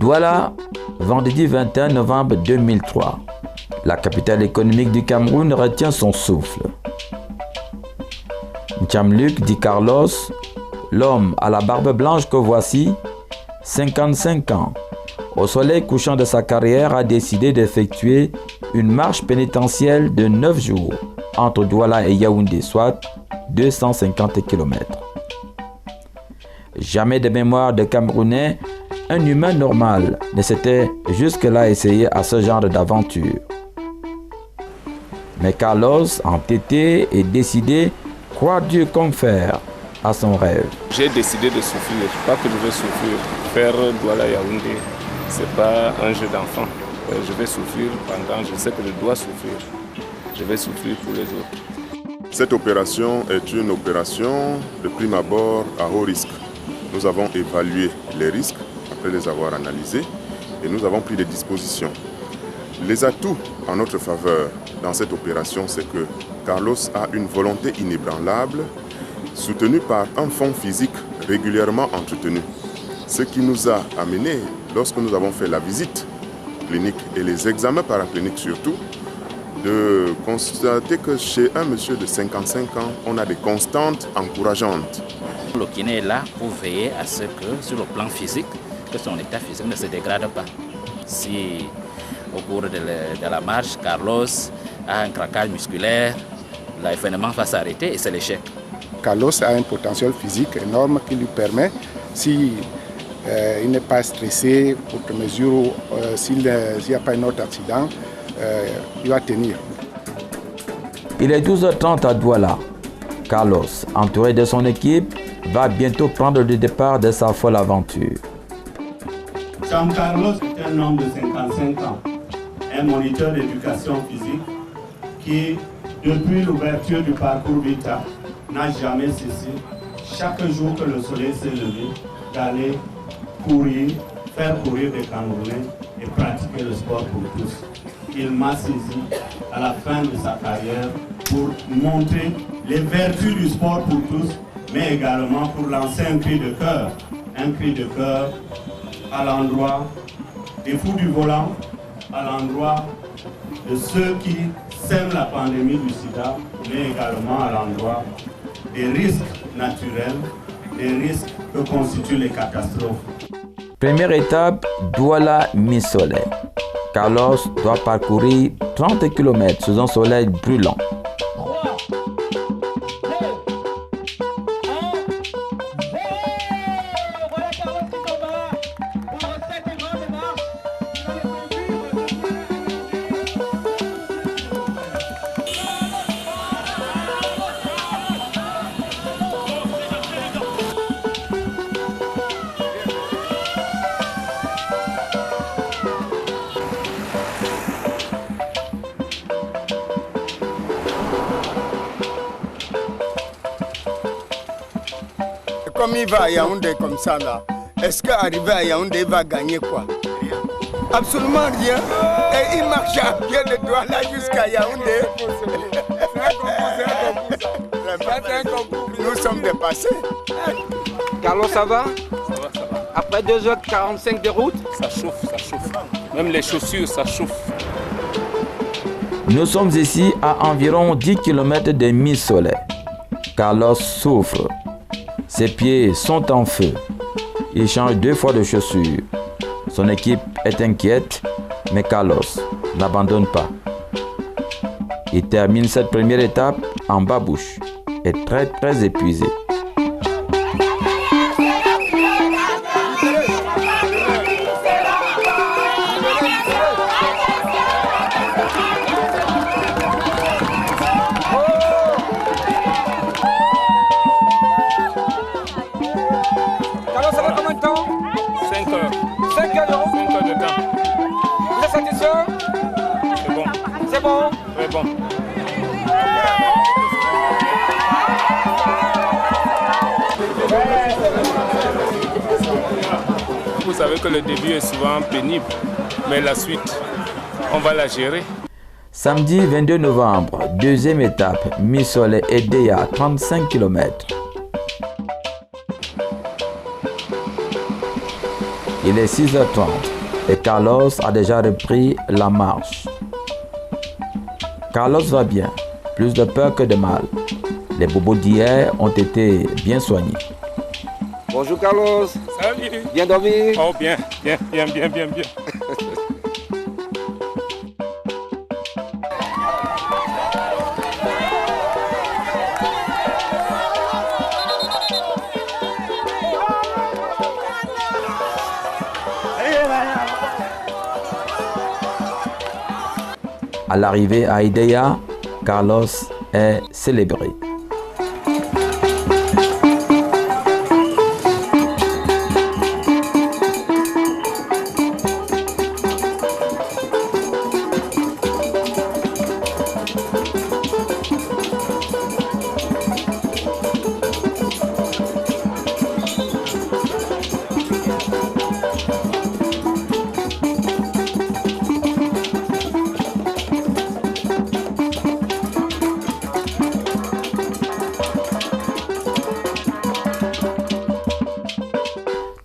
Douala, vendredi 21 novembre 2003. La capitale économique du Cameroun retient son souffle. Ntchamluc dit Carlos, l'homme à la barbe blanche que voici, 55 ans, au soleil couchant de sa carrière, a décidé d'effectuer une marche pénitentielle de 9 jours entre Douala et Yaoundé, soit 250 km. Jamais de mémoire de Camerounais, un humain normal ne s'était jusque-là essayé à ce genre d'aventure. Mais Carlos, entêté et décidé, croit Dieu comme fer à son rêve. J'ai décidé de souffrir, pas que je vais souffrir. Faire Douala-Yaoundé, ce n'est pas un jeu d'enfant. Je vais souffrir pendant, je sais que je dois souffrir. Je vais souffrir pour les autres. Cette opération est une opération de prime abord à haut risque. Nous avons évalué les risques après les avoir analysés et nous avons pris des dispositions. Les atouts en notre faveur dans cette opération, c'est que Carlos a une volonté inébranlable, soutenue par un fonds physique régulièrement entretenu. Ce qui nous a amené, lorsque nous avons fait la visite clinique et les examens paracliniques surtout, de constater que chez un monsieur de 55 ans, on a des constantes encourageantes. Le kiné est là pour veiller à ce que, sur le plan physique, que son état physique ne se dégrade pas. Si au cours de la marche, Carlos a un craquage musculaire, l'événement va s'arrêter et c'est l'échec. Carlos a un potentiel physique énorme qui lui permet, si il n'est pas stressé, pour mesure s'il n'y a pas un autre accident, il va tenir. Il est 12h30 à Douala. Carlos, entouré de son équipe, va bientôt prendre le départ de sa folle aventure. Jean Carlos est un homme de 55 ans, un moniteur d'éducation physique qui, depuis l'ouverture du parcours Vita, n'a jamais cessé, chaque jour que le soleil s'est levé, d'aller courir, faire courir des Camerounais et pratiquer le sport pour tous. Il m'a saisi à la fin de sa carrière pour montrer les vertus du sport pour tous, mais également pour lancer un cri de cœur à l'endroit des fous du volant, à l'endroit de ceux qui sèment la pandémie du sida, mais également à l'endroit des risques naturels, des risques que constituent les catastrophes. Première étape, Douala-Missolé. Carlos doit parcourir 30 km sous un soleil brûlant. Comme il va à Yaoundé comme ça là, est-ce qu'arriver à Yaoundé, il va gagner quoi? Absolument rien. Et il marche à pied de Douala jusqu'à Yaoundé. Nous sommes dépassés. Carlos, ça va? Ça va, ça va. Après 2h45 de route? Ça chauffe, ça chauffe. Même les chaussures, ça chauffe. Nous sommes ici à environ 10 km de Missolé. Carlos souffre. Ses pieds sont en feu. Il change 2 fois de chaussures. Son équipe est inquiète, mais Carlos n'abandonne pas. Il termine cette première étape en babouche et très épuisé. Carlos, ça va combien de temps? 5 heures. 5 heures de route? 5 heures de temps. Vous êtes satisfait? C'est bon. C'est bon? Très bon. Vous savez que le début est souvent pénible, mais la suite, on va la gérer. Samedi 22 novembre, deuxième étape, Missolé et Déa, 35 km. Il est 6h30. et Carlos a déjà repris la marche. Carlos va bien, plus de peur que de mal. Les bobos d'hier ont été bien soignés. Bonjour Carlos. Salut. Bien dormi? Oh bien. À l'arrivée à Ideya, Carlos est célébré.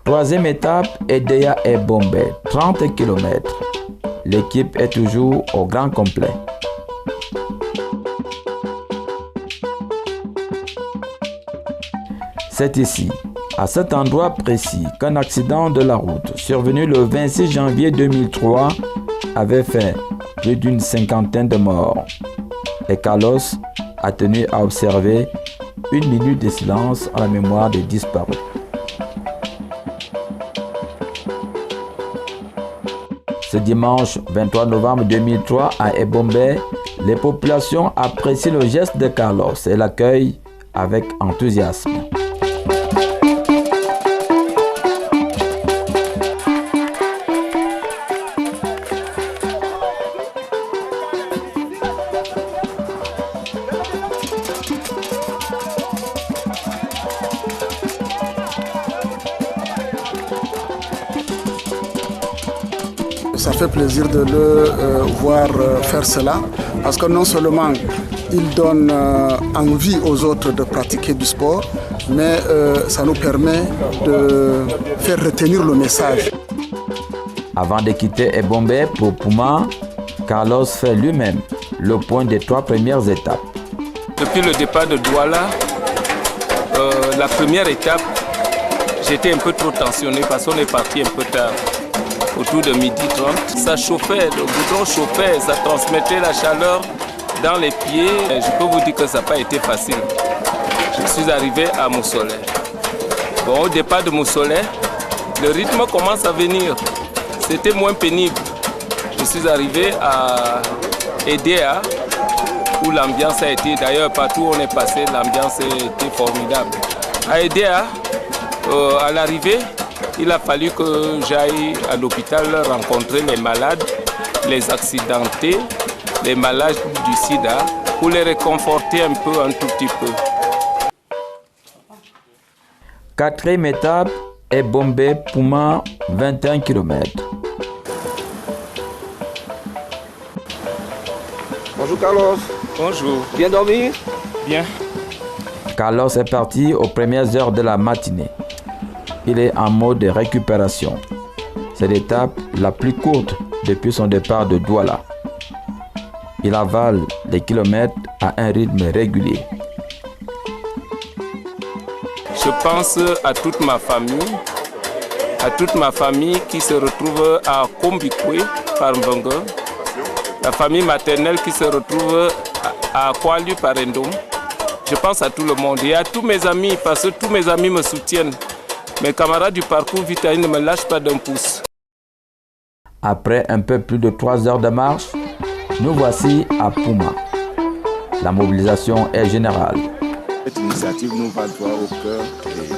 Troisième étape, Ideya et Bombay, 30 km. L'équipe est toujours au grand complet. C'est ici, à cet endroit précis, qu'un accident de la route survenu le 26 janvier 2003 avait fait plus d'une cinquantaine de morts. Et Carlos a tenu à observer 1 minute de silence en la mémoire des disparus. Ce dimanche 23 novembre 2003 à Ebombe, les populations apprécient le geste de Carlos et l'accueillent avec enthousiasme. Ça fait plaisir de le voir faire cela parce que non seulement il donne envie aux autres de pratiquer du sport, mais ça nous permet de faire retenir le message. Avant de quitter Ebombe pour Puma, Carlos fait lui-même le point des 3 premières étapes. Depuis le départ de Douala, la première étape, j'étais un peu trop tensionné parce qu'on est parti un peu tard. Autour de 12h30, ça chauffait, le goudron chauffait, ça transmettait la chaleur dans les pieds. Je peux vous dire que ça n'a pas été facile. Je suis arrivé à Moussolet. Bon, au départ de Moussolet, le rythme commence à venir. C'était moins pénible. Je suis arrivé à Ideya, où l'ambiance a été, d'ailleurs partout où on est passé, l'ambiance était formidable. À Ideya, à l'arrivée, il a fallu que j'aille à l'hôpital rencontrer les malades, les accidentés, les malades du sida, pour les réconforter un tout petit peu. Quatrième étape, Ebombe Puma, 21 km. Bonjour Carlos. Bonjour. Bien dormi? Bien. Carlos est parti aux premières heures de la matinée. Il est en mode de récupération. C'est l'étape la plus courte depuis son départ de Douala. Il avale les kilomètres à un rythme régulier. Je pense à toute ma famille qui se retrouve à Kombikwe, par Mbongo, la famille maternelle qui se retrouve à Kwalu, par Endom. Je pense à tout le monde et à tous mes amis parce que tous mes amis me soutiennent. Mes camarades du parcours Vitaï ne me lâchent pas d'un pouce. Après un peu plus de 3 heures de marche, nous voici à Puma. La mobilisation est générale. Cette initiative nous va droit au cœur et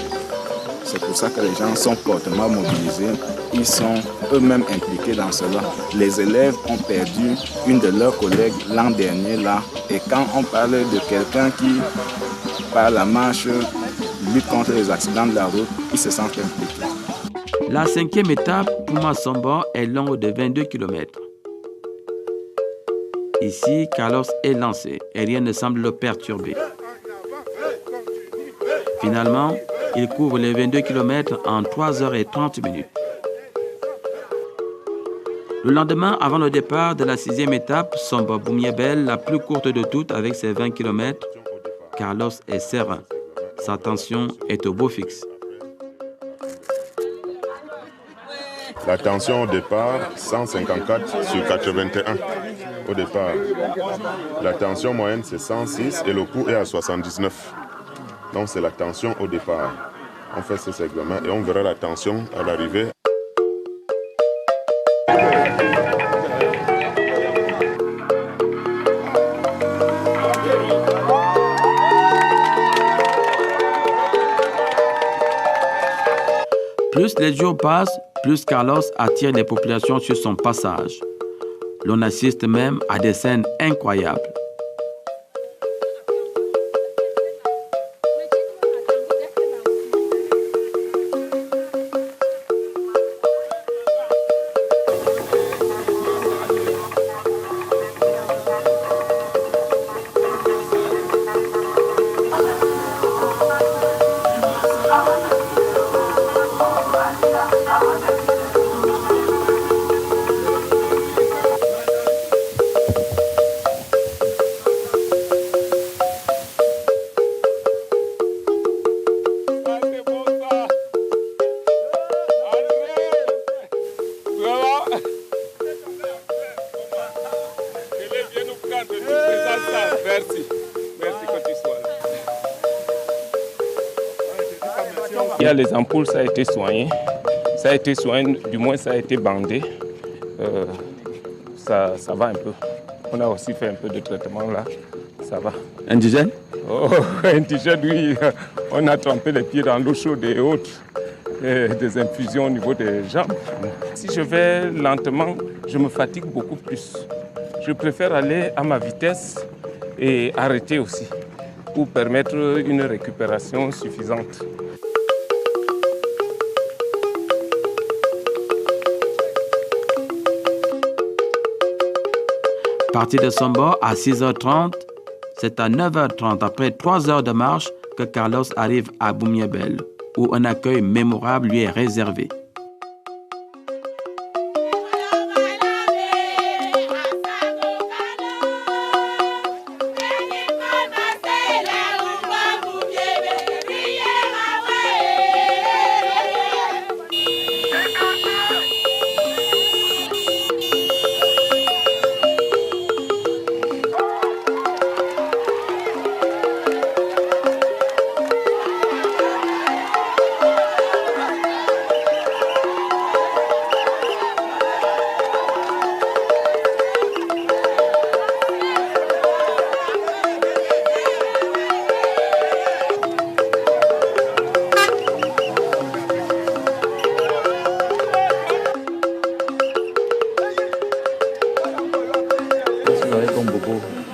c'est pour ça que les gens sont fortement mobilisés. Ils sont eux-mêmes impliqués dans cela. Les élèves ont perdu une de leurs collègues l'an dernier là. Et quand on parle de quelqu'un qui, par la marche, lutte contre les accidents de la route, ils se sentent impliqués. La 5e étape, Puma-Sombo, est longue de 22 km. Ici, Carlos est lancé et rien ne semble le perturber. Finalement, il couvre les 22 km en 3h30. Le lendemain, avant le départ de la 6e étape, Sombo Boumiébel, la plus courte de toutes avec ses 20 km, Carlos est serein. Sa tension est au beau fixe. La tension au départ, 154 sur 81 au départ. La tension moyenne, c'est 106 et le pouls est à 79. Donc c'est la tension au départ. On fait ces examens et on verra la tension à l'arrivée. Plus les jours passent, plus Carlos attire les populations sur son passage. L'on assiste même à des scènes incroyables. Il y a les ampoules, ça a été soigné. Ça a été soigné, du moins ça a été bandé. Ça va un peu. On a aussi fait un peu de traitement là. Ça va. Indigène? Oh, indigène, oui. On a trempé les pieds dans l'eau chaude et autres. Et des infusions au niveau des jambes. Si je vais lentement, je me fatigue beaucoup plus. Je préfère aller à ma vitesse et arrêter aussi pour permettre une récupération suffisante. Parti de Sombo à 6h30, c'est à 9h30, après 3 heures de marche, que Carlos arrive à Boumiébel, où un accueil mémorable lui est réservé.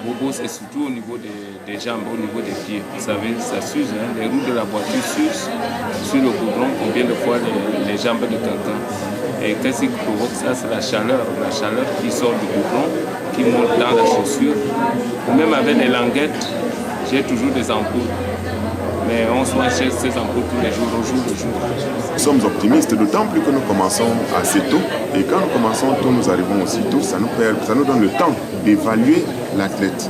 Bobo, c'est surtout au niveau des jambes, au niveau des pieds. Vous savez, ça s'use, hein? Les roues de la voiture s'usent sur le goudron, combien de fois les jambes de quelqu'un. Et qu'est-ce qui provoque ça? C'est la chaleur qui sort du goudron, qui monte dans la chaussure. Même avec les languettes, j'ai toujours des ampoules. Mais on soigne ces ampoules tous les jours, au jour le jour. Nous sommes optimistes, d'autant plus que nous commençons assez tôt. Et quand nous commençons tôt, nous arrivons aussi tôt. Ça nous donne le temps d'évaluer l'athlète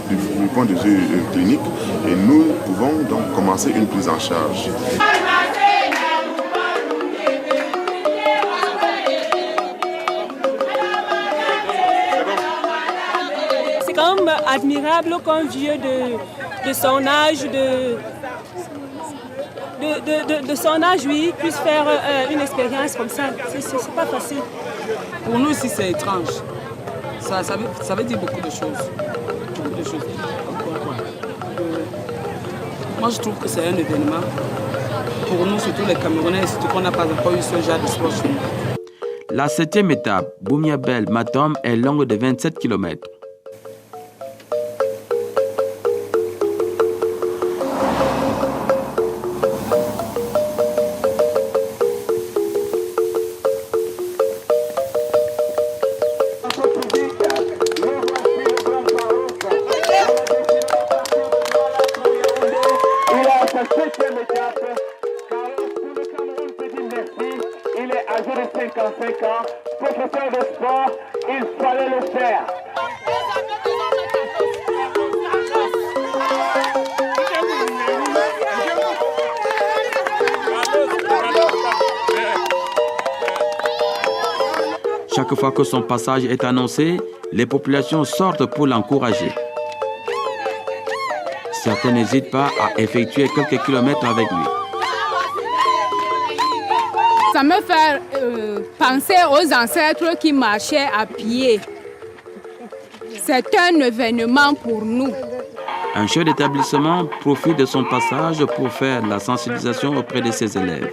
du point de vue clinique. Et nous pouvons donc commencer une prise en charge. C'est quand même admirable qu'un vieux de son âge, de son âge, oui, puisse faire une expérience comme ça. C'est pas facile. Pour nous aussi, c'est étrange. Ça veut dire beaucoup de choses. Moi, je trouve que c'est un événement. Pour nous, surtout les Camerounais, surtout qu'on n'a pas encore eu ce genre de sport chez nous. La 7e étape, Boumiébel-Matom, est longue de 27 km. Il est âgé de 55 ans, professeur de sport, Chaque fois que son passage est annoncé, les populations sortent pour l'encourager. Certains n'hésitent pas à effectuer quelques kilomètres avec lui. Ça me fait penser aux ancêtres qui marchaient à pied. C'est un événement pour nous. Un chef d'établissement profite de son passage pour faire la sensibilisation auprès de ses élèves.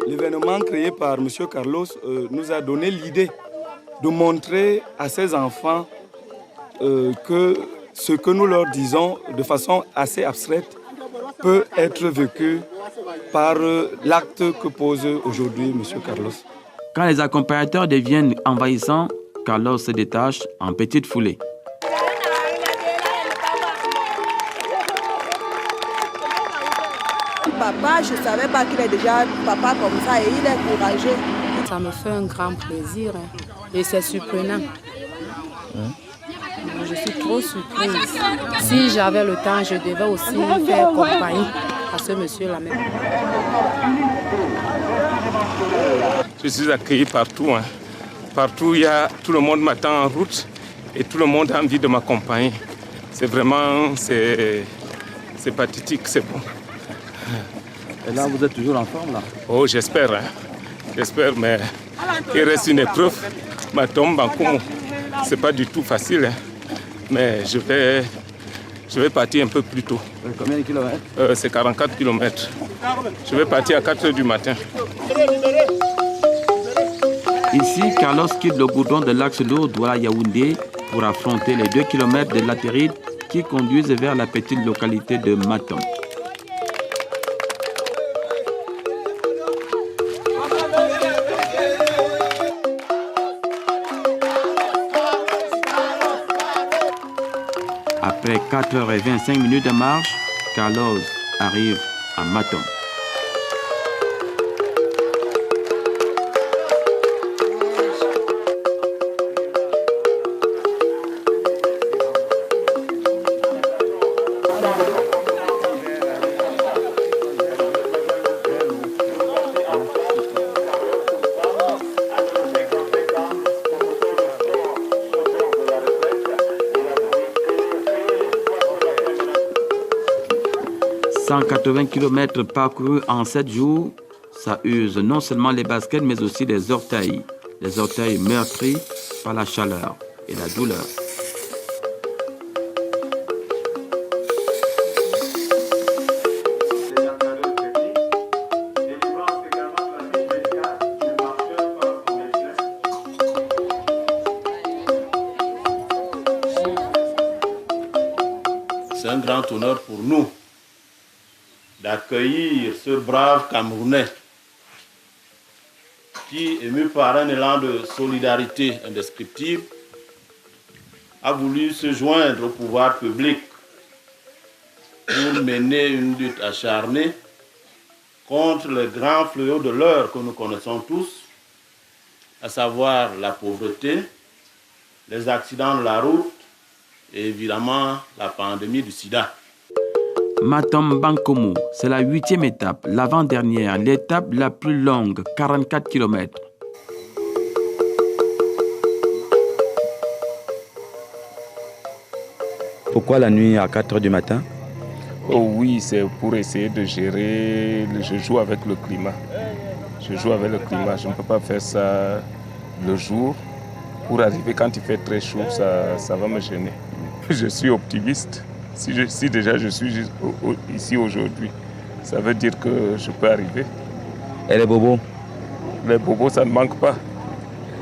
L'événement créé par M. Carlos nous a donné l'idée de montrer à ces enfants que ce que nous leur disons de façon assez abstraite peut être vécu par l'acte que pose aujourd'hui M. Carlos. Quand les accompagnateurs deviennent envahissants, Carlos se détache en petite foulée. Papa, je ne savais pas qu'il est déjà papa comme ça et il est courageux. Ça me fait un grand plaisir et c'est surprenant. Je suis trop surprise. Si j'avais le temps, je devais aussi faire compagnie à ce monsieur-là même. Je suis accueilli partout. Partout, tout le monde m'attend en route et tout le monde a envie de m'accompagner. C'est vraiment, c'est pathétique, c'est bon. Et là, vous êtes toujours en forme, là? Oh, j'espère. J'espère, mais il reste une épreuve. Ma tombe en Congo, c'est pas du tout facile. Mais je vais partir un peu plus tôt. Combien de kilomètres? C'est 44 kilomètres. Je vais partir à 4 h du matin. Ici, Carlos quitte le goudron de l'axe lourd Douala-Yaoundé pour affronter les 2 kilomètres de latérite qui conduisent vers la petite localité de Matom. Après 4h25 de marche, Carlos arrive à Matom. « 180 km parcourus en 7 jours, ça use non seulement les baskets, mais aussi les orteils meurtris par la chaleur et la douleur. C'est un grand honneur pour nous d'accueillir ce brave Camerounais qui, ému par un élan de solidarité indescriptible, a voulu se joindre au pouvoir public pour mener une lutte acharnée contre le grand fléau de l'heure que nous connaissons tous, à savoir la pauvreté, les accidents de la route et évidemment la pandémie du sida. Matom Bankomo, c'est la 8e étape, l'avant-dernière, l'étape la plus longue, 44 km. Pourquoi la nuit à 4 h du matin? Oh oui, c'est pour essayer de gérer, je joue avec le climat. Je joue avec le climat, je ne peux pas faire ça le jour. Pour arriver quand il fait très chaud, ça va me gêner. Je suis optimiste. Si déjà je suis ici aujourd'hui, ça veut dire que je peux arriver. Et les bobos? Les bobos, ça ne manque pas.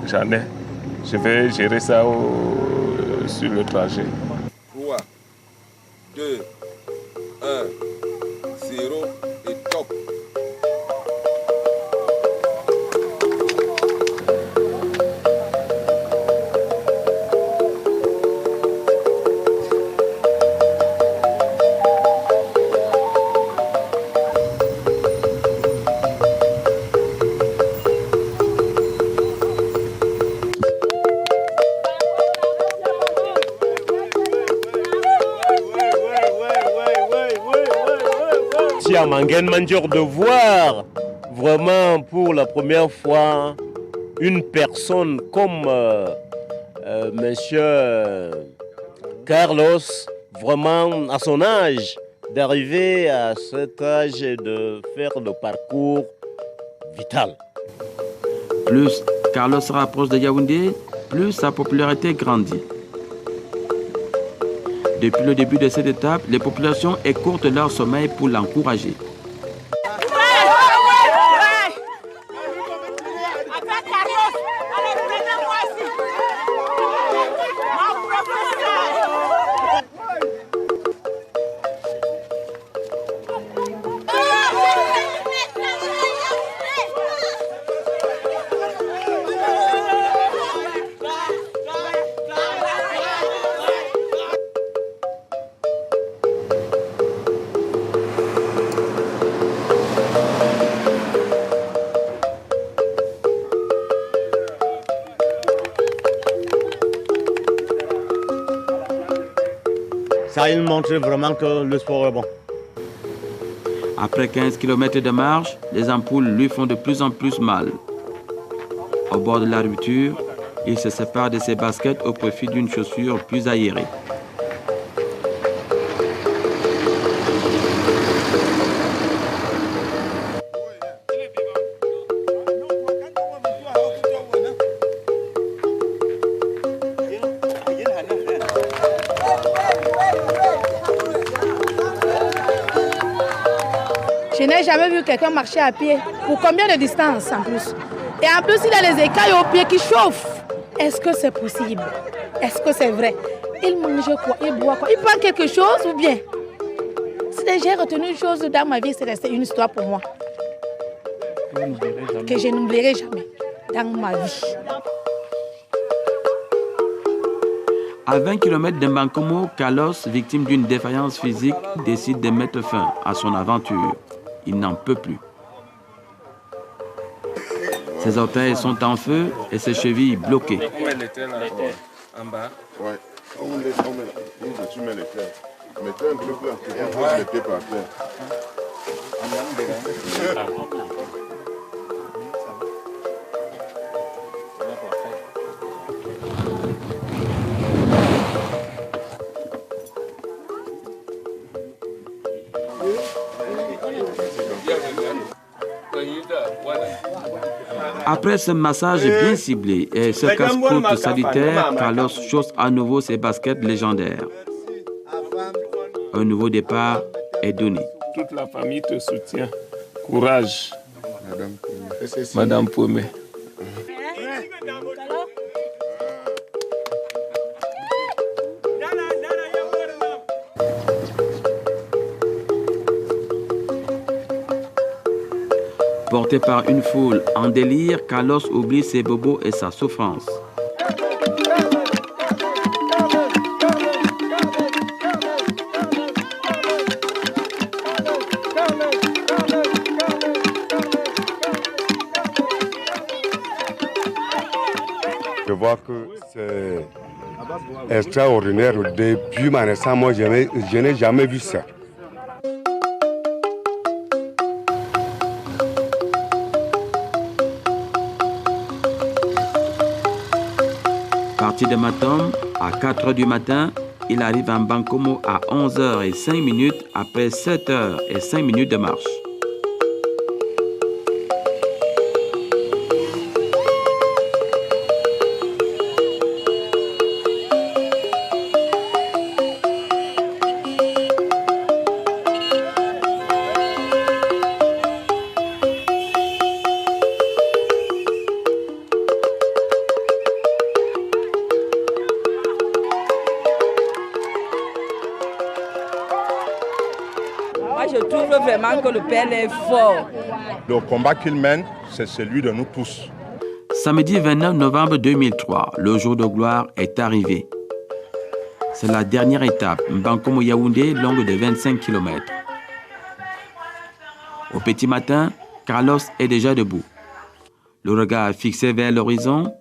J'en ai. Je vais gérer ça sur le trajet. 3, 2, 1, 0 et top. Mangen Mandior de voir vraiment pour la première fois une personne comme Monsieur Carlos, vraiment à son âge, d'arriver à cet âge et de faire le parcours vital. Plus Carlos se rapproche de Yaoundé, plus sa popularité grandit. Depuis le début de cette étape, les populations écourtent leur sommeil pour l'encourager. Ça, il montre vraiment que le sport est bon. Après 15 km de marche, les ampoules lui font de plus en plus mal. Au bord de la rupture, il se sépare de ses baskets au profit d'une chaussure plus aérée. Je n'ai jamais vu quelqu'un marcher à pied. Pour combien de distance en plus? Et en plus, il a les écailles aux pieds qui chauffent. Est-ce que c'est possible? Est-ce que c'est vrai? Il mange quoi? Il boit quoi? Il prend quelque chose ou bien? Si j'ai retenu une chose dans ma vie, c'est resté une histoire pour moi. Que je n'oublierai jamais dans ma vie. À 20 km de Mbankomo, Carlos, victime d'une défaillance physique, décide de mettre fin à son aventure. Il n'en peut plus. Ses orteils sont en feu et ses chevilles bloquées. Où elle était là, en bas? Ouais. Tu mets les pieds. Mettez un truc là, tu poses les pieds par terre. Après ce massage bien ciblé et ce casse-croûte sanitaire, Carlos chausse à nouveau ses baskets légendaires. Un nouveau départ est donné. Toute la famille te soutient. Courage, Madame Pomé. Porté par une foule en délire, Carlos oublie ses bobos et sa souffrance. Je vois que c'est extraordinaire. Depuis ma naissance, moi, je n'ai jamais vu ça. Parti de Matom, à 4h du matin, il arrive à Mbankomo à 11h05 après 7h05 de marche. Je trouve vraiment que le père est fort. Le combat qu'il mène, c'est celui de nous tous. Samedi 29 novembre 2003, le jour de gloire est arrivé. C'est la dernière étape, Mbankomo-Yaoundé, longue de 25 km. Au petit matin, Carlos est déjà debout. Le regard fixé vers l'horizon,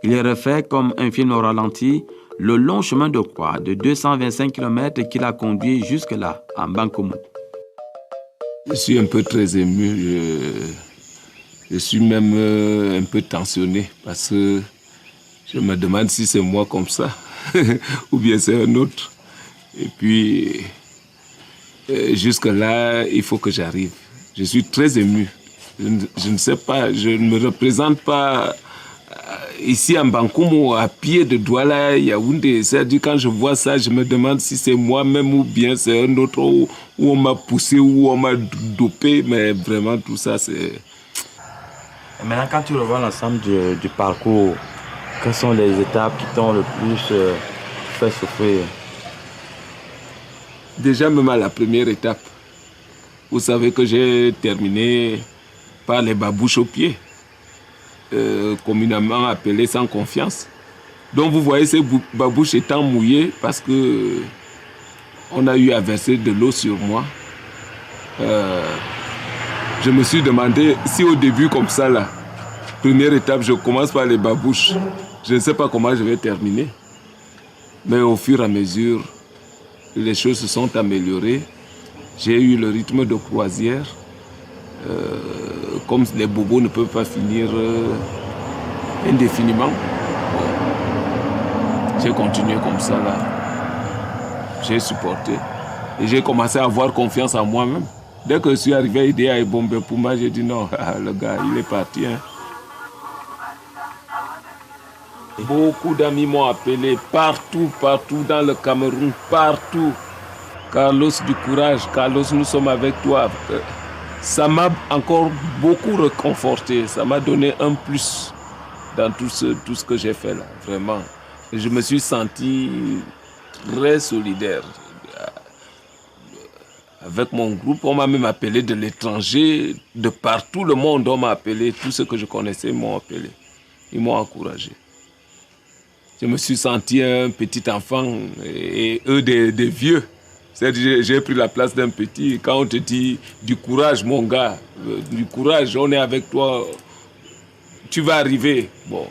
il refait comme un film au ralenti le long chemin de croix de 225 km qui l'a conduit jusque-là, à Mbankomo. Je suis un peu très ému. Je suis même un peu tensionné parce que je me demande si c'est moi comme ça ou bien c'est un autre. Et puis, jusque-là, il faut que j'arrive. Je suis très ému. Je ne sais pas, je ne me représente pas ici en Bankomo, à pied de Douala, Yaoundé. C'est-à-dire quand je vois ça, je me demande si c'est moi-même ou bien c'est un autre où on m'a poussé, où on m'a dopé. Mais vraiment, tout ça, c'est... Maintenant, quand tu revois l'ensemble du parcours, quelles sont les étapes qui t'ont le plus fait souffrir? Déjà, même à la première étape, vous savez que j'ai terminé par les babouches aux pieds, communément appelées sans confiance. Donc vous voyez ces babouches étant mouillées parce que on a eu à verser de l'eau sur moi. Je me suis demandé si au début comme ça, là, première étape, je commence par les babouches. Je ne sais pas comment je vais terminer. Mais au fur et à mesure, les choses se sont améliorées. J'ai eu le rythme de croisière. Comme les bobos ne peuvent pas finir indéfiniment, j'ai continué comme ça là. J'ai supporté. Et j'ai commencé à avoir confiance en moi-même. Dès que je suis arrivé à Idéa et Bombé Puma, j'ai dit non, le gars, il est parti. Hein. Beaucoup d'amis m'ont appelé partout dans le Cameroun, partout. Carlos, du courage. Carlos, nous sommes avec toi. Ça m'a encore beaucoup réconforté. Ça m'a donné un plus dans tout ce que j'ai fait là, vraiment. Et je me suis senti très solidaire. Avec mon groupe, on m'a même appelé de l'étranger, de partout le monde, on m'a appelé. Tous ceux que je connaissais m'ont appelé. Ils m'ont encouragé. Je me suis senti un petit enfant et eux des vieux. J'ai pris la place d'un petit. Quand on te dit du courage, mon gars, du courage, on est avec toi, tu vas arriver. Bon,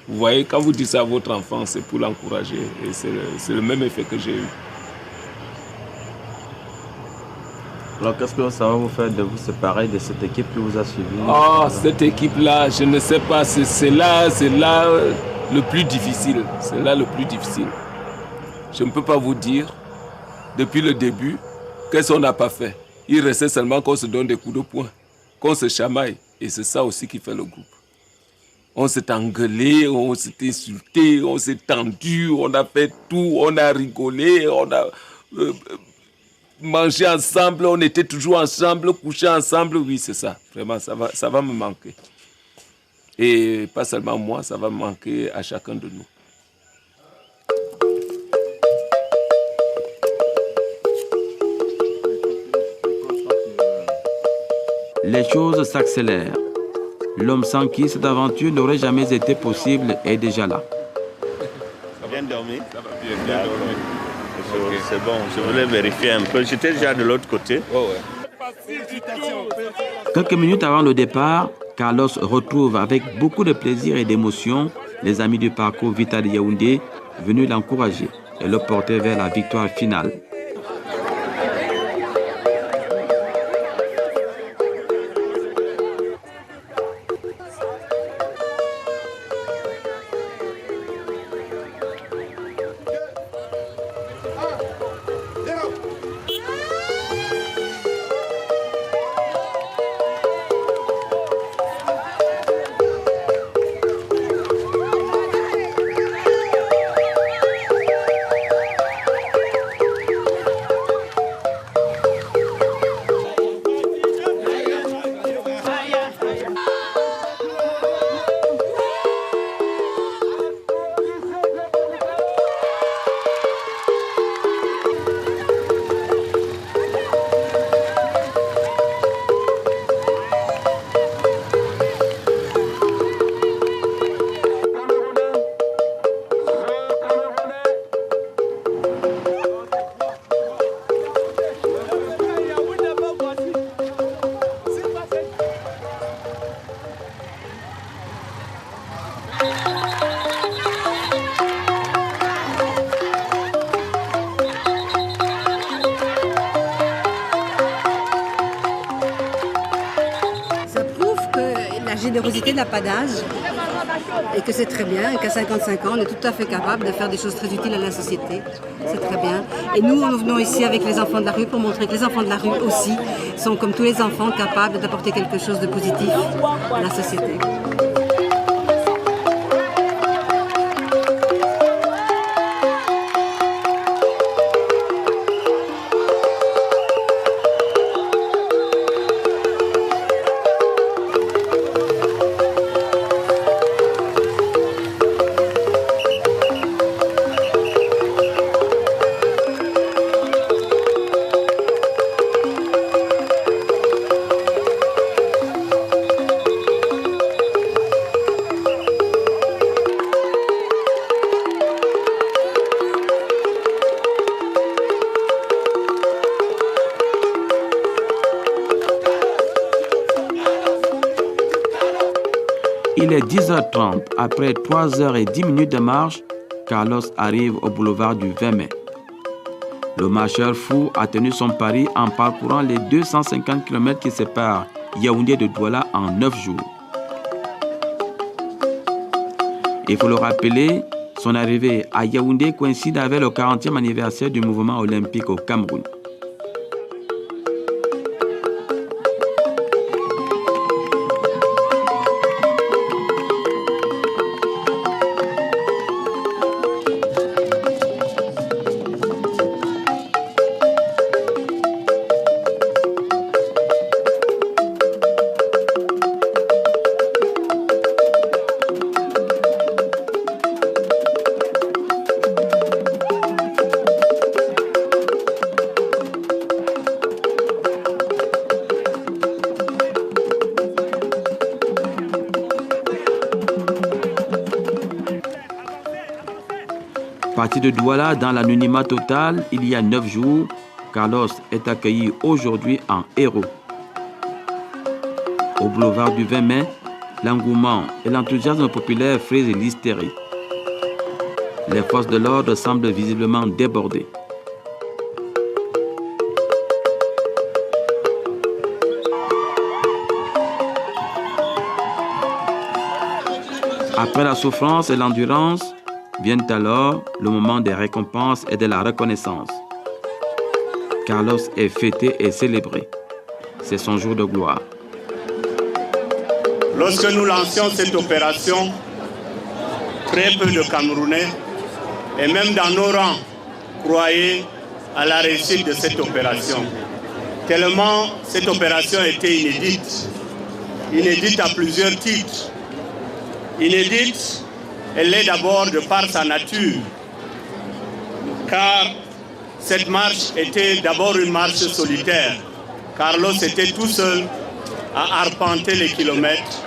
vous voyez, quand vous dites ça à votre enfant, c'est pour l'encourager. Et c'est le même effet que j'ai eu. Alors, qu'est-ce que ça va vous faire de vous séparer de cette équipe qui vous a suivi? Oh, cette équipe-là, je ne sais pas, c'est là le plus difficile. C'est là le plus difficile. Je ne peux pas vous dire, depuis le début, qu'est-ce qu'on n'a pas fait. Il restait seulement qu'on se donne des coups de poing, qu'on se chamaille. Et c'est ça aussi qui fait le groupe. On s'est engueulé, on s'est insulté, on s'est tendu, on a fait tout, on a rigolé, on a mangé ensemble, on était toujours ensemble, couché ensemble. Oui, c'est ça. Vraiment, ça va me manquer. Et pas seulement moi, ça va me manquer à chacun de nous. Les choses s'accélèrent. L'homme sans qui cette aventure n'aurait jamais été possible est déjà là. Bien dormi? Ça va bien dormi. C'est bon, je voulais vérifier un peu. J'étais déjà de l'autre côté. Oh ouais. Quelques minutes avant le départ, Carlos retrouve avec beaucoup de plaisir et d'émotion les amis du parcours Vita de Yaoundé venus l'encourager et le porter vers la victoire finale. générosité, de la pas d'âge, et que c'est très bien, et qu'à 55 ans, on est tout à fait capable de faire des choses très utiles à la société. C'est très bien. Et nous venons ici avec les enfants de la rue pour montrer que les enfants de la rue aussi sont, comme tous les enfants, capables d'apporter quelque chose de positif à la société. Il est 10h30. Après 3h10 de marche, Carlos arrive au boulevard du 20 mai. Le marcheur fou a tenu son pari en parcourant les 250 km qui séparent Yaoundé de Douala en 9 jours. Il faut le rappeler, son arrivée à Yaoundé coïncide avec le 40e anniversaire du mouvement olympique au Cameroun. Parti de Douala dans l'anonymat total il y a 9 jours, Carlos est accueilli aujourd'hui en héros. Au boulevard du 20 mai, l'engouement et l'enthousiasme populaire frisent l'hystérie. Les forces de l'ordre semblent visiblement débordées. Après la souffrance et l'endurance, viennent alors le moment des récompenses et de la reconnaissance. Carlos est fêté et célébré. C'est son jour de gloire. Lorsque nous lancions cette opération, très peu de Camerounais, et même dans nos rangs, croyaient à la réussite de cette opération. Tellement cette opération était inédite. Inédite à plusieurs titres. Inédite, elle l'est d'abord de par sa nature, car cette marche était d'abord une marche solitaire. Carlos était tout seul à arpenter les kilomètres,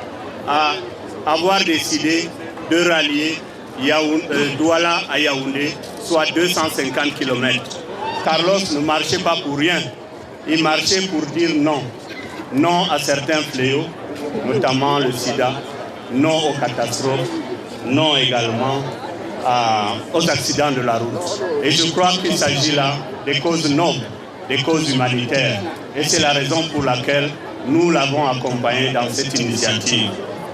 à avoir décidé de rallier Douala à Yaoundé, soit 250 km. Carlos ne marchait pas pour rien, il marchait pour dire non. Non à certains fléaux, notamment le sida, non aux catastrophes, non également aux accidents de la route. Et je crois qu'il s'agit là des causes nobles, des causes humanitaires. Et c'est la raison pour laquelle nous l'avons accompagné dans cette initiative.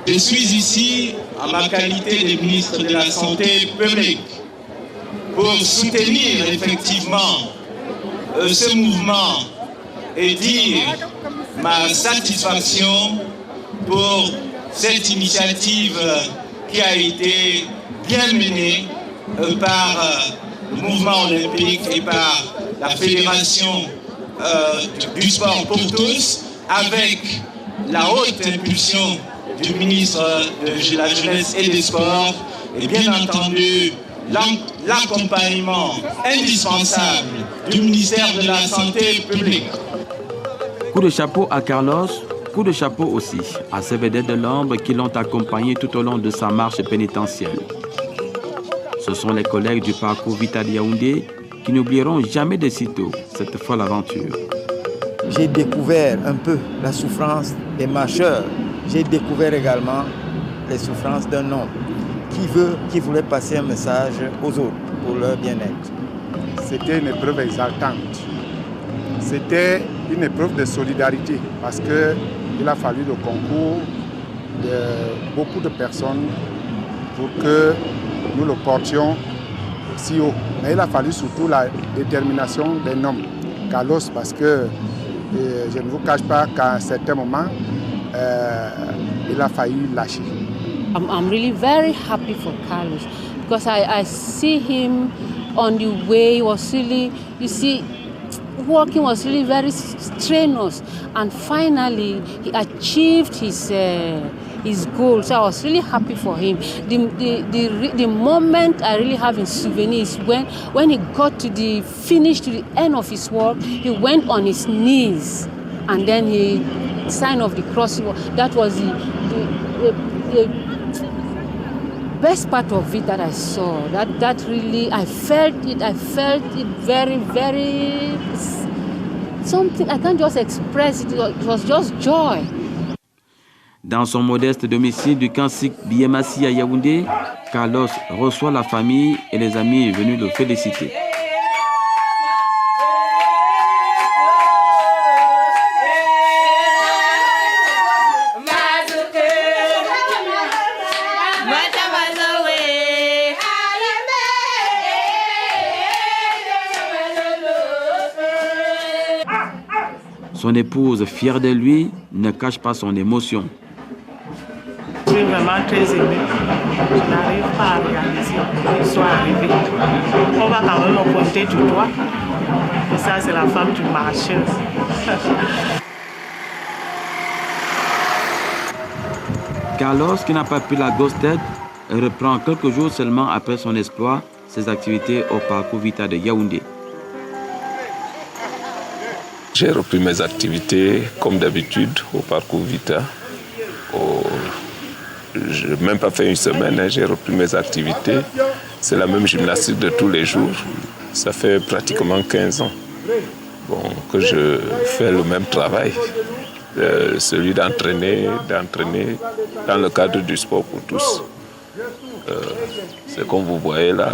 Je suis ici en ma qualité de ministre de la Santé publique pour soutenir effectivement ce mouvement et dire ma satisfaction pour cette initiative qui a été bien menée par le mouvement olympique et par la Fédération du sport pour tous, avec la haute impulsion du ministre de la Jeunesse et des Sports, et bien entendu l'accompagnement indispensable du ministère de la Santé publique. Coup de chapeau à Carlos, coup de chapeau aussi à ces vedettes de l'ombre qui l'ont accompagné tout au long de sa marche pénitentielle. Ce sont les collègues du parcours Vital Yaoundé qui n'oublieront jamais de sitôt cette folle aventure. J'ai découvert un peu la souffrance des marcheurs. J'ai découvert également les souffrances d'un homme qui voulait passer un message aux autres pour leur bien-être. C'était une épreuve exaltante. C'était une épreuve de solidarité parce qu'il a fallu le concours de beaucoup de personnes pour que nous le portions si haut. Mais il a fallu surtout la détermination d'un homme, Carlos, parce que je ne vous cache pas qu'à un certain moment, il a failli lâcher. I'm really very happy for Carlos because I see him on the way. He was really, you see, walking was really very strenuous, and finally he achieved his goal. So I was really happy for him. The moment I really have in souvenirs when he got to the finish, to the end of his work, he went on his knees and then he signed of the cross. That was the best part of it that I saw. That really, I felt it very, very, something I can't just express it. It was just joy. Dans son modeste domicile du camp Sikh Biémassi à Yaoundé, Carlos reçoit la famille et les amis venus le féliciter. Son épouse, fière de lui, ne cache pas son émotion. Je suis vraiment très émue. Je n'arrive pas à réaliser qu'il soit arrivé. On va quand même me pointer du doigt. Et ça, c'est la femme du marcheuse. Carlos, qui n'a pas pris la grosse tête, reprend quelques jours seulement après son exploit ses activités au parcours Vita de Yaoundé. J'ai repris mes activités comme d'habitude au parcours Vita. Je n'ai même pas fait une semaine, j'ai repris mes activités. C'est la même gymnastique de tous les jours. Ça fait pratiquement 15 ans que je fais le même travail. Celui d'entraîner dans le cadre du sport pour tous. C'est comme vous voyez là,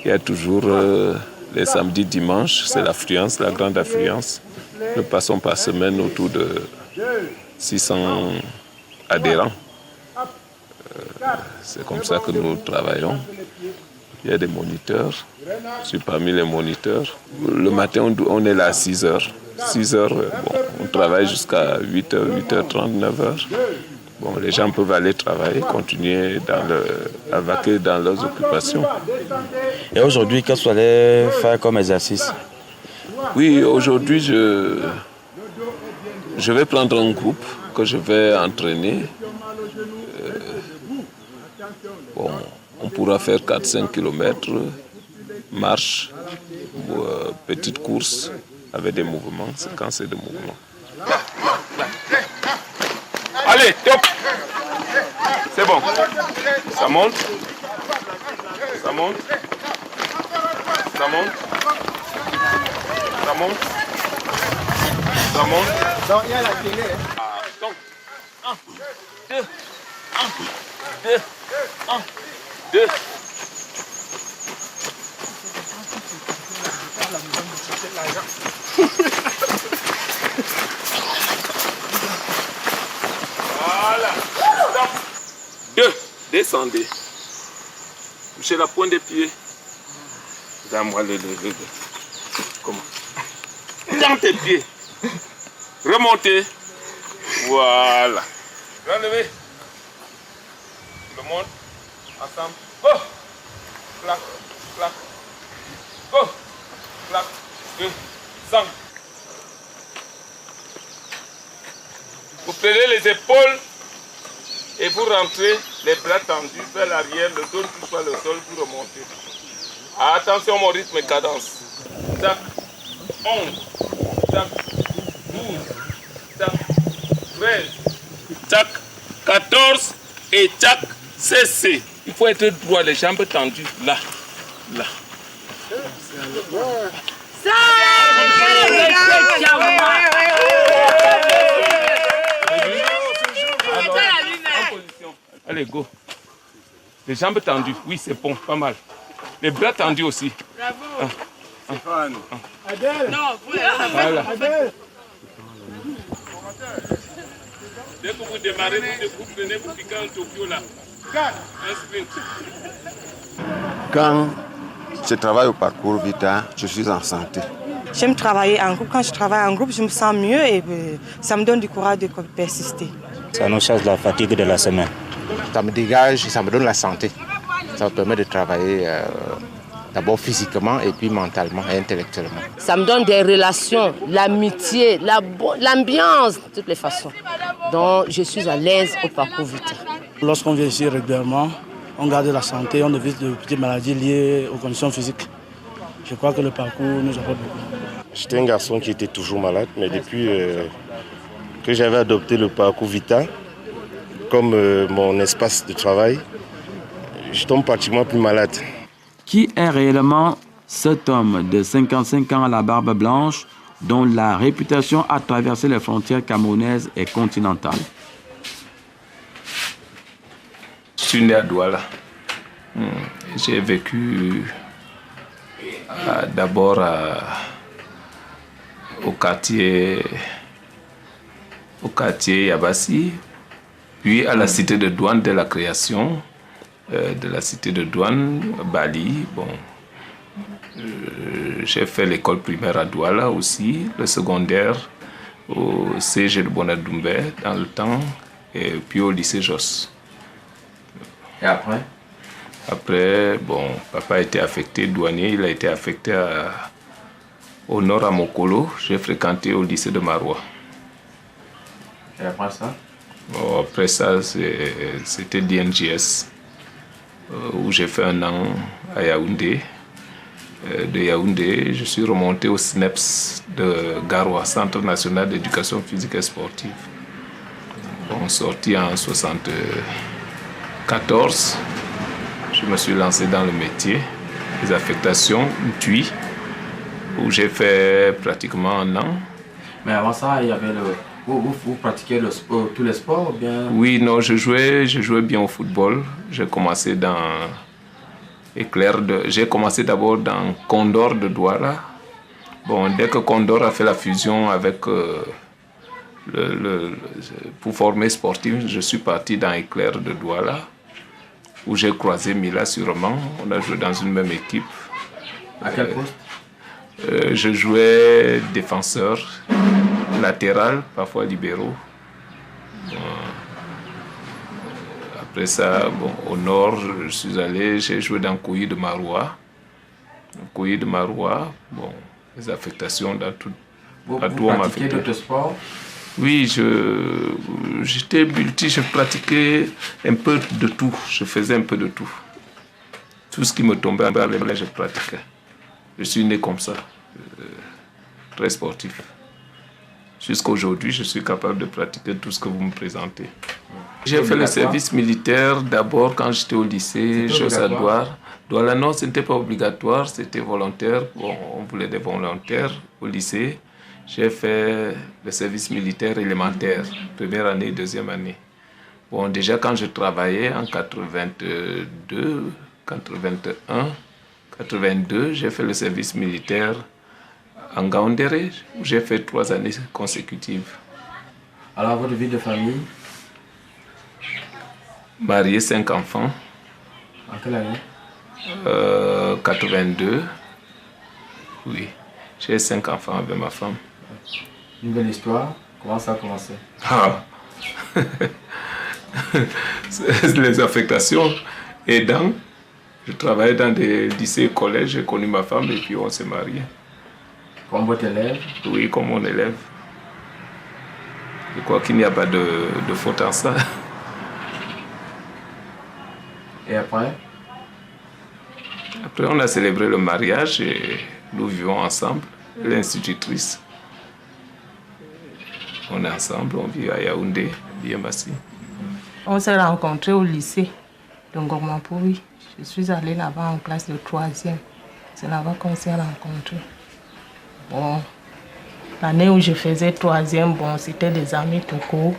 il y a toujours les samedis, dimanches, c'est l'affluence, la grande affluence. Nous passons par semaine autour de 600 adhérents. C'est comme ça que nous travaillons. Il y a des moniteurs. Je suis parmi les moniteurs. Le matin, on est là à 6 heures. 6 heures, on travaille jusqu'à 8h, 8h30, 9h. Les gens peuvent aller travailler, continuer à vaquer dans leurs occupations. Et aujourd'hui, qu'est-ce que vous allez faire comme exercice? Oui, aujourd'hui, je vais prendre un groupe que je vais entraîner. On pourra faire 4-5 km, marche, petite course avec des mouvements, séquences de mouvements. Allez, top! C'est bon. Ça monte. Ça monte. Ça monte. Ça monte. Ça monte. Donc il y a la télé. Donc, 1, 2, 1, 2, 1, 2. Voilà. Stop. 2. Descendez. Touchez la pointe des pieds. Donne-moi le. Comment? Dans tes pieds. Remontez. Voilà. Relevez. Tout le monde. Ensemble. Go. Clac. Clac. Go. Clac. 2. 5. Vous prenez les épaules et vous rentrez les bras tendus vers l'arrière, le dos touche pas le sol pour remonter. Attention mon rythme et cadence. Tac, 11, tac, 12, tac, 13, tac, 14 et tac, cessez. Il faut être droit, les jambes tendues, là, là. Allez, go. Les jambes tendues, oui, c'est bon, pas mal. Les bras tendus aussi. Bravo. Stéphane. Adèle. Non, voilà. Adèle. 2, Dès que vous démarrez, vous prenez, vous piquez un Tokyo là. Un sprint. Quand je travaille au parcours Vita, je suis en santé. J'aime travailler en groupe. Quand je travaille en groupe, je me sens mieux et ça me donne du courage de persister. Ça nous chasse la fatigue de la semaine. Ça me dégage, ça me donne la santé. Ça me permet de travailler d'abord physiquement et puis mentalement et intellectuellement. Ça me donne des relations, l'amitié, l'ambiance, de toutes les façons. Donc je suis à l'aise au parcours Vita. Lorsqu'on vient ici régulièrement, on garde la santé, on évite de petites maladies liées aux conditions physiques. Je crois que le parcours nous apporte beaucoup. J'étais un garçon qui était toujours malade, mais depuis que j'avais adopté le parcours Vita comme mon espace de travail, je tombe pratiquement plus malade. Qui est réellement cet homme de 55 ans à la barbe blanche dont la réputation a traversé les frontières camerounaises et continentales? Je suis né à Douala. J'ai vécu d'abord au quartier Yabassi, puis à la cité de douane dès la création de la cité de douane, Bali. Bon, j'ai fait l'école primaire à Douala aussi, le secondaire au CG de Bonadoumbé dans le temps, et puis au lycée Jos. Et après? Après, bon, papa a été affecté douanier, il a été affecté au nord à Mokolo. J'ai fréquenté au lycée de Maroua. Et après ça? Bon, après ça, c'était l'INGS, où j'ai fait un an à Yaoundé. De Yaoundé, je suis remonté au SNEPS de Garoua, Centre national d'éducation physique et sportive. Bon, sorti en 1974. Je me suis lancé dans le métier des affectations, TUI, où j'ai fait pratiquement un an. Mais avant ça, il y avait vous pratiquiez tous les sports ou bien? Oui, non, je jouais bien au football. J'ai commencé d'abord dans Condor de Douala. Bon, dès que Condor a fait la fusion avec pour former sportif, je suis parti dans Éclair de Douala, où j'ai croisé Mila sûrement. On a joué dans une même équipe. À quel poste? Je jouais défenseur, latéral, parfois libéraux. Après ça, bon, au nord, je suis allé, j'ai joué dans Kouyi de Maroua. Kouyi de Maroua, bon, les affectations dans tout. Vous pratiquez d'autres sports? Oui, j'étais multi, je pratiquais un peu de tout, je faisais un peu de tout. Tout ce qui me tombait à les mains, je pratiquais. Je suis né comme ça, très sportif. Jusqu'à aujourd'hui, je suis capable de pratiquer tout ce que vous me présentez. J'ai fait le service militaire d'abord quand j'étais au lycée, Josa Douala. Non, ce n'était pas obligatoire, c'était volontaire. Bon, on voulait des volontaires au lycée. J'ai fait le service militaire élémentaire, première année, deuxième année. Bon, déjà quand je travaillais en 82, 81, 82, j'ai fait le service militaire en Gaoundéré, où j'ai fait 3 années consécutives. Alors, votre vie de famille? Marié, 5 enfants. En quelle année? 82. Oui, j'ai 5 enfants avec ma femme. Une belle histoire. Comment ça a commencé? Les affectations aidant. Je travaillais dans des lycées et collèges, j'ai connu ma femme et puis on s'est mariés. Comme votre élève? Oui, comme mon élève. Je crois qu'il n'y a pas de faute en ça. Et après? Après, on a célébré le mariage et nous vivons ensemble. L'institutrice. On est ensemble, on vit à Yaoundé, Yabassi. On s'est rencontrés au lycée de Ngormapouri. Je suis allée là-bas en classe de 3e. C'est là-bas qu'on s'est rencontrés. Bon, l'année où je faisais 3e, bon, c'était des amis tout court.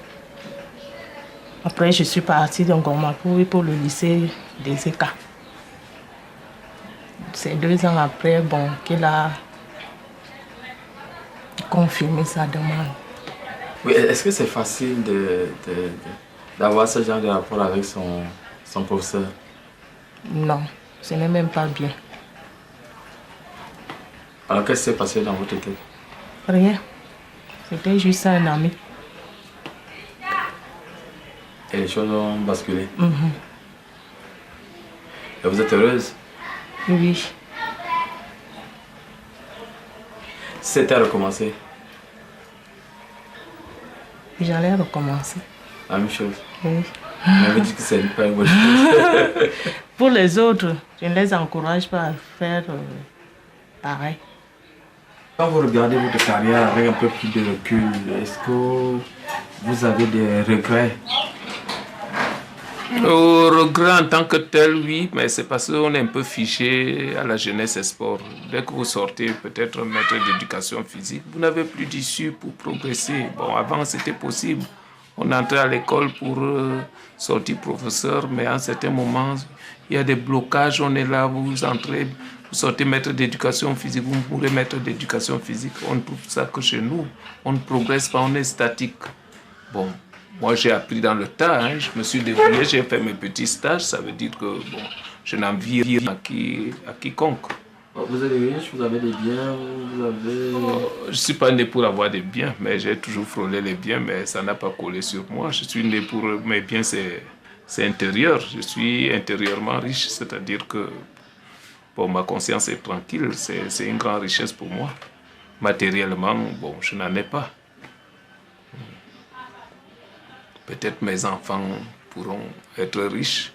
Après, je suis partie de Ngormapouri pour le lycée des ECA. C'est 2 ans après, bon, qu'il a confirmé sa demande. Oui, est-ce que c'est facile d'avoir ce genre de rapport avec son professeur? Non, ce n'est même pas bien. Alors qu'est-ce qui s'est passé dans votre tête? Rien. C'était juste un ami. Et les choses ont basculé. Mhm. Et vous êtes heureuse? Oui. Si c'était à recommencer? J'allais recommencer. La même chose? Oui. On me dit que c'est pas une bonne chose. Pour les autres, je ne les encourage pas à faire pareil. Quand vous regardez votre carrière avec un peu plus de recul, est-ce que vous avez des regrets? Regret en tant que tel, oui, mais c'est parce qu'on est un peu fiché à la jeunesse et sport. Dès que vous sortez, peut-être maître d'éducation physique, vous n'avez plus d'issue pour progresser. Bon, avant, c'était possible. On entrait à l'école pour sortir professeur, mais à un certain moment, il y a des blocages. On est là, vous entrez, vous sortez maître d'éducation physique, vous mourrez maître d'éducation physique. On trouve ça que chez nous, on ne progresse pas, on est statique. Bon. Moi, j'ai appris dans le tas, hein. Je me suis débrouillé, j'ai fait mes petits stages, ça veut dire que bon, je n'envie rien à quiconque. Vous êtes riche, vous avez des biens, vous avez... Je ne suis pas né pour avoir des biens, mais j'ai toujours frôlé les biens, mais ça n'a pas collé sur moi. Je suis né pour... Mes biens, c'est intérieur. Je suis intérieurement riche, c'est-à-dire que bon, ma conscience est tranquille, c'est une grande richesse pour moi. Matériellement, bon, je n'en ai pas. Peut-être mes enfants pourront être riches.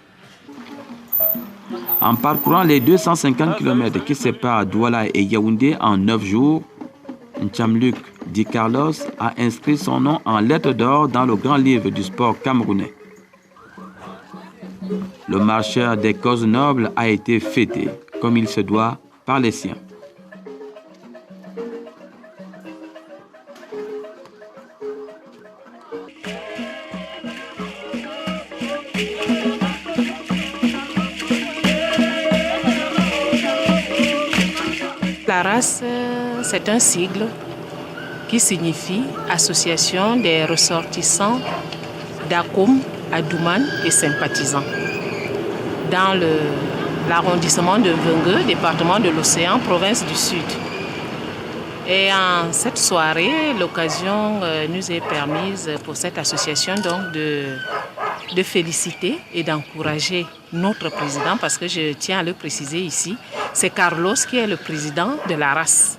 En parcourant les 250 km qui séparent Douala et Yaoundé en 9 jours, Nchamluk Di Carlos a inscrit son nom en lettres d'or dans le grand livre du sport camerounais. Le marcheur des causes nobles a été fêté, comme il se doit, par les siens. La RAS, c'est un sigle qui signifie Association des ressortissants d'Akoum, Adouman et sympathisants. Dans l'arrondissement de Vengue, département de l'Océan, province du Sud. Et en cette soirée, l'occasion nous est permise pour cette association donc de féliciter et d'encourager notre président, parce que je tiens à le préciser ici, c'est Carlos qui est le président de la RAS.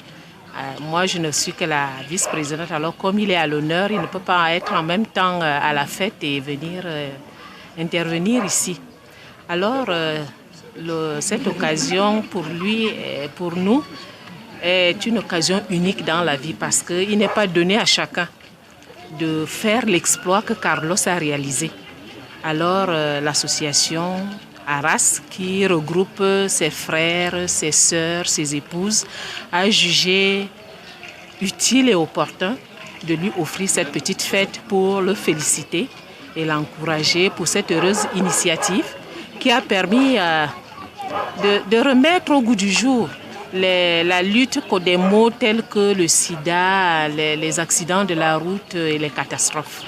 Moi, je ne suis que la vice-présidente, alors comme il est à l'honneur, il ne peut pas être en même temps à la fête et venir intervenir ici. Alors, cette occasion pour lui et pour nous est une occasion unique dans la vie, parce qu'il n'est pas donné à chacun de faire l'exploit que Carlos a réalisé. Alors, l'association Arras, qui regroupe ses frères, ses sœurs, ses épouses, a jugé utile et opportun de lui offrir cette petite fête pour le féliciter et l'encourager pour cette heureuse initiative qui a permis de remettre au goût du jour la lutte contre des maux tels que le sida, les accidents de la route et les catastrophes.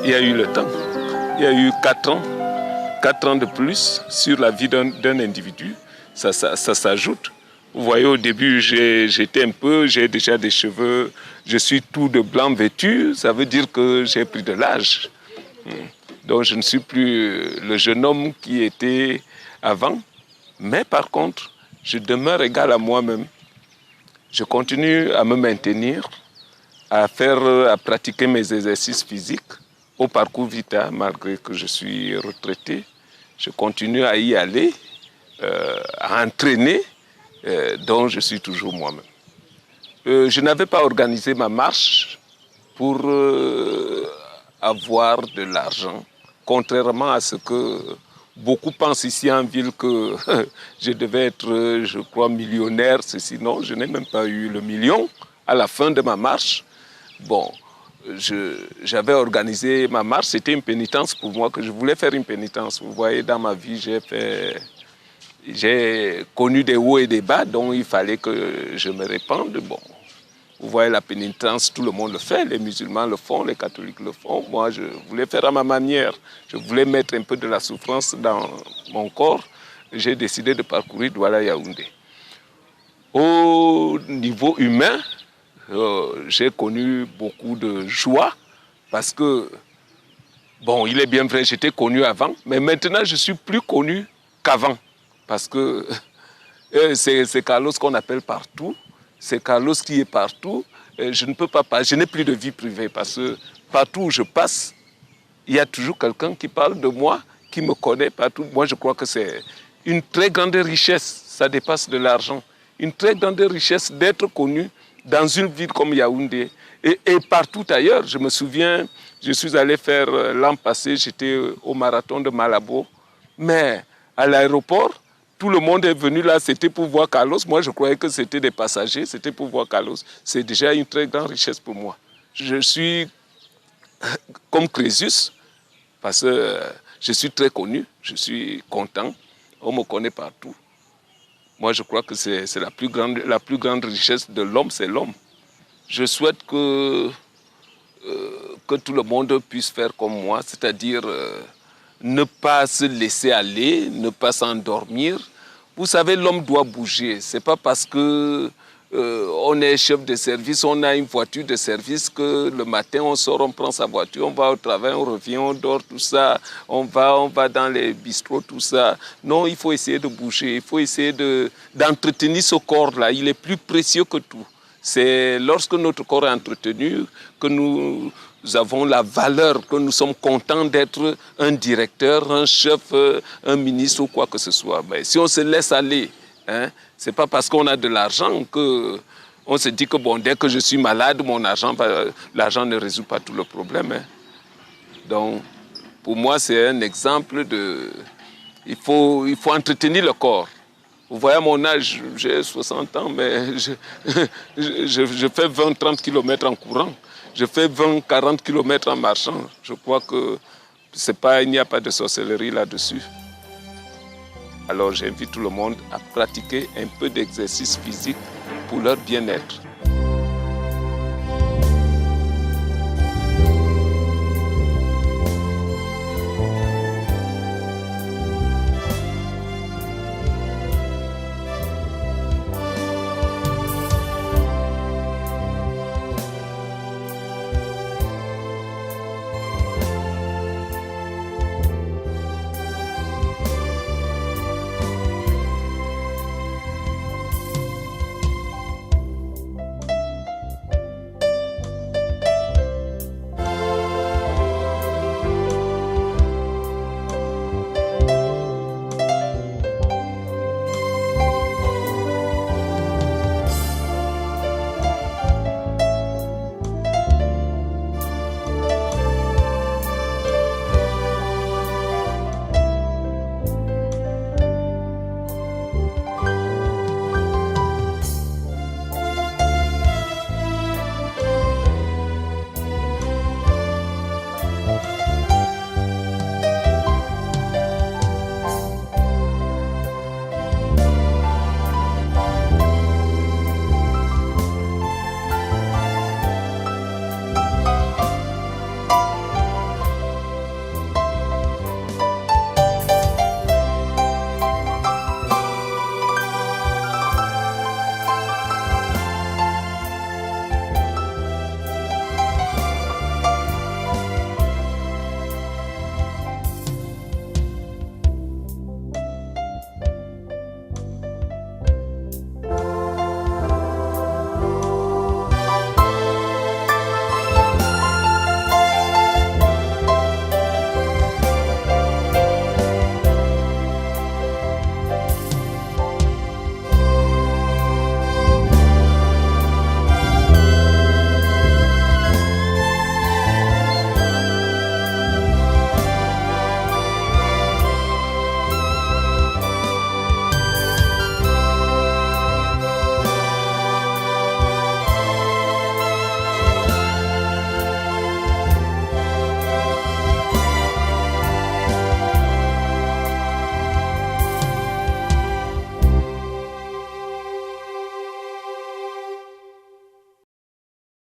Il y a eu le temps. Il y a eu 4 ans de plus sur la vie d'un individu. Ça s'ajoute. Vous voyez, au début, j'ai déjà des cheveux, je suis tout de blanc vêtu, ça veut dire que j'ai pris de l'âge. Donc je ne suis plus le jeune homme qui était avant. Mais par contre, je demeure égal à moi-même. Je continue à me maintenir, à pratiquer mes exercices physiques au parcours Vita, malgré que je suis retraité. Je continue à y aller, à entraîner, dont je suis toujours moi-même. Je n'avais pas organisé ma marche pour avoir de l'argent, contrairement à ce que beaucoup pensent ici en ville que je devais être, je crois, millionnaire. Sinon, je n'ai même pas eu le million à la fin de ma marche. Bon, j'avais organisé ma marche, c'était une pénitence pour moi, que je voulais faire une pénitence. Vous voyez, dans ma vie, j'ai connu des hauts et des bas, donc il fallait que je me répande. Bon, vous voyez, la pénitence, tout le monde le fait, les musulmans le font, les catholiques le font. Moi, je voulais faire à ma manière. Je voulais mettre un peu de la souffrance dans mon corps. J'ai décidé de parcourir Douala-Yaoundé. Au niveau humain, j'ai connu beaucoup de joie parce que, bon, il est bien vrai, j'étais connu avant, mais maintenant, je suis plus connu qu'avant. Parce que c'est Carlos qu'on appelle partout. C'est Carlos qui est partout. Je ne peux pas, je n'ai plus de vie privée parce que partout où je passe, il y a toujours quelqu'un qui parle de moi, qui me connaît partout. Moi, je crois que c'est une très grande richesse. Ça dépasse de l'argent. Une très grande richesse d'être connu dans une ville comme Yaoundé et partout ailleurs. Je me souviens, je suis allé faire l'an passé, j'étais au marathon de Malabo, mais à l'aéroport, tout le monde est venu là, c'était pour voir Carlos. Moi, je croyais que c'était des passagers, c'était pour voir Carlos. C'est déjà une très grande richesse pour moi. Je suis comme Crésus, parce que je suis très connu, je suis content, on me connaît partout. Moi, je crois que c'est la plus grande richesse de l'homme, c'est l'homme. Je souhaite que tout le monde puisse faire comme moi, c'est-à-dire ne pas se laisser aller, ne pas s'endormir. Vous savez, l'homme doit bouger. Ce n'est pas parce que on est chef de service, on a une voiture de service que le matin on sort, on prend sa voiture, on va au travail, on revient, on dort, tout ça. On va dans les bistrots, tout ça. Non, il faut essayer de bouger, il faut essayer d'entretenir ce corps-là. Il est plus précieux que tout. C'est lorsque notre corps est entretenu que nous avons la valeur, que nous sommes contents d'être un directeur, un chef, un ministre ou quoi que ce soit. Mais si on se laisse aller, hein, ce n'est pas parce qu'on a de l'argent qu'on se dit que bon, dès que je suis malade, l'argent ne résout pas tout le problème. Hein. Donc, pour moi, c'est un exemple de... Il faut entretenir le corps. Vous voyez, à mon âge, j'ai 60 ans, mais je fais 20-30 km en courant. Je fais 20-40 km en marchant. Je crois que il n'y a pas de sorcellerie là-dessus. Alors j'invite tout le monde à pratiquer un peu d'exercice physique pour leur bien-être.